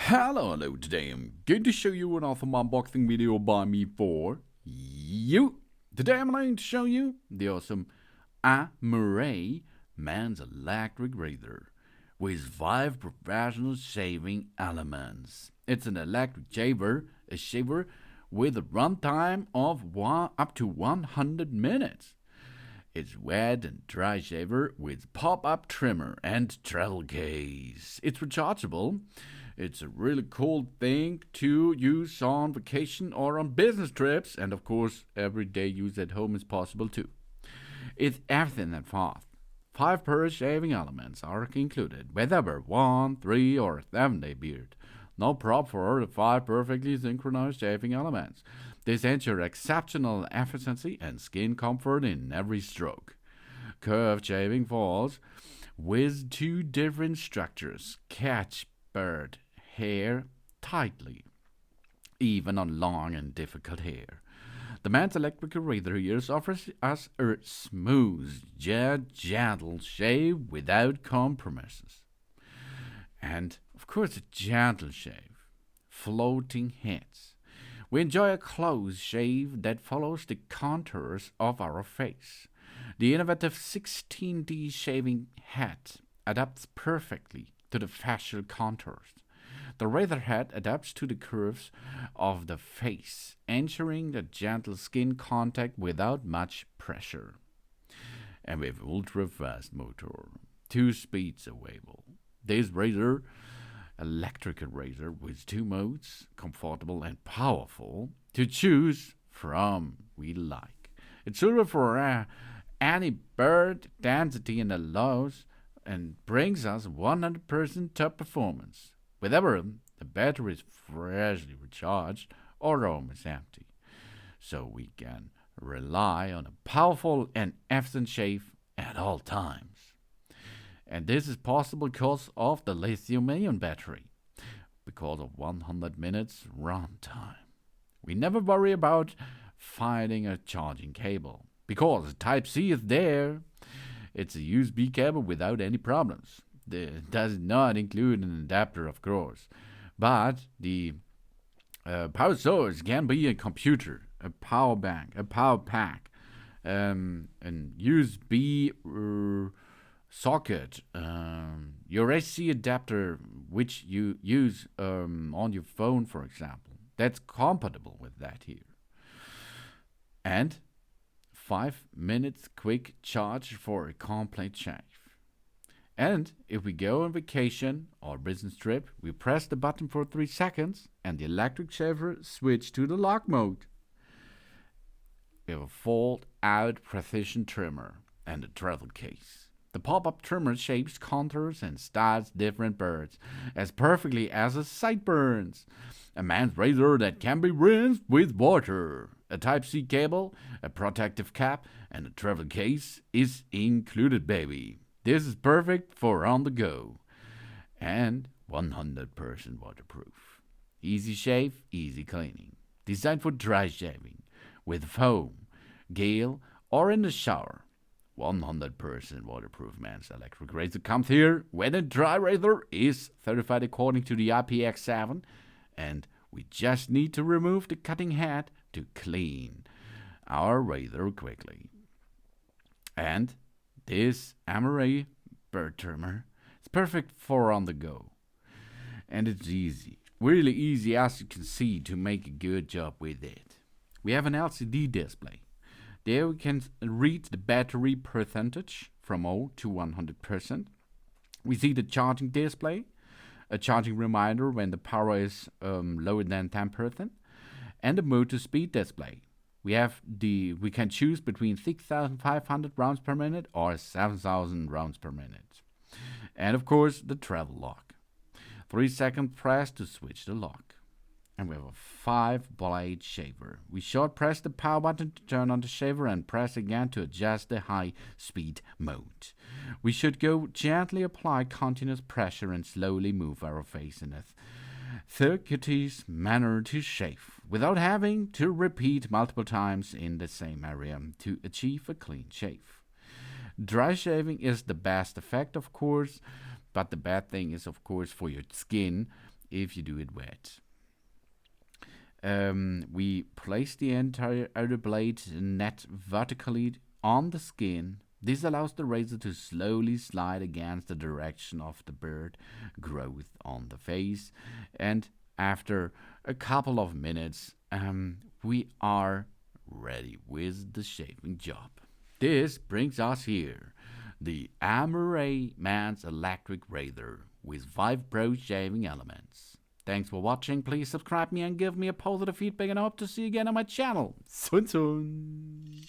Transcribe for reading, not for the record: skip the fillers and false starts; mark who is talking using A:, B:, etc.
A: Hello, today I'm going to show you an awesome unboxing video by me for you. Today I'm going to show you the awesome Amurhey men's electric razor with 5 professional shaving elements. It's an electric shaver, a shaver with a runtime of up to 100 minutes. It's wet and dry shaver with pop-up trimmer and travel case. It's rechargeable. It's a really cool thing to use on vacation or on business trips, and of course, everyday use at home is possible too. It's everything that fast. 5 per shaving elements are included, whether 1, 3, or 7-day beard. No prop for the 5 perfectly synchronized shaving elements. This ensures exceptional efficiency and skin comfort in every stroke. Curved shaving falls with 2 different structures catch bird hair tightly, even on long and difficult hair. The man's electrical razor here offers us a smooth, gentle shave without compromises. And, of course, a gentle shave. Floating heads. We enjoy a close shave that follows the contours of our face. The innovative 16D shaving head adapts perfectly to the facial contours. The razor head adapts to the curves of the face, ensuring the gentle skin contact without much pressure. And with ultra-fast motor, 2 speeds available. This razor, electrical razor with 2 modes, comfortable and powerful, to choose from we like. It's suitable for any bird density and allows and brings us 100% top performance. Whether the battery is freshly recharged or almost empty, so we can rely on a powerful and efficient shave at all times. And this is possible because of the lithium-ion battery, because of 100 minutes runtime. We never worry about finding a charging cable, because Type-C is there. It's a USB cable without any problems. It does not include an adapter, of course, but the power source can be a computer, a power bank, a power pack, an USB socket, your AC adapter, which you use on your phone, for example. That's compatible with that here. And 5 minutes quick charge for a complete shave. And if we go on vacation or business trip, we press the button for 3 seconds and the electric shaver switches to the lock mode. We have a fold-out precision trimmer and a travel case. The pop-up trimmer shapes, contours, and styles different birds as perfectly as a sideburns. A man's razor that can be rinsed with water. A Type-C cable, a protective cap, and a travel case is included, baby. This is perfect for on the go. And 100% waterproof. Easy shave, easy cleaning. Designed for dry shaving, with foam, gel, or in the shower. 100% waterproof man's electric razor comes here. Wet and dry razor is certified according to the IPX7. And we just need to remove the cutting head to clean our razor quickly. And this Amurhey bird trimmer is perfect for on the go. And it's easy, really easy as you can see, to make a good job with it. We have an LCD display. There we can read the battery percentage from 0 to 100%. We see the charging display, a charging reminder when the power is lower than 10%, and a motor speed display. We can choose between 6,500 rounds per minute or 7,000 rounds per minute. And of course, the travel lock. 3-second press to switch the lock. And we have a 5-blade shaver. We short press the power button to turn on the shaver and press again to adjust the high speed mode. We should go gently apply continuous pressure and slowly move our face in a circuitous manner to shave, without having to repeat multiple times in the same area to achieve a clean shave. Dry shaving is the best effect, of course, but the bad thing is, of course, for your skin, if you do it wet. We place the entire outer blade net vertically on the skin. This allows the razor to slowly slide against the direction of the bird growth on the face, and after a couple of minutes, we are ready with the shaving job. This brings us here, the Amurhey Man's Electric Razor with 5 Pro shaving elements. Thanks for watching. Please subscribe me and give me a positive feedback, and I hope to see you again on my channel. Soon.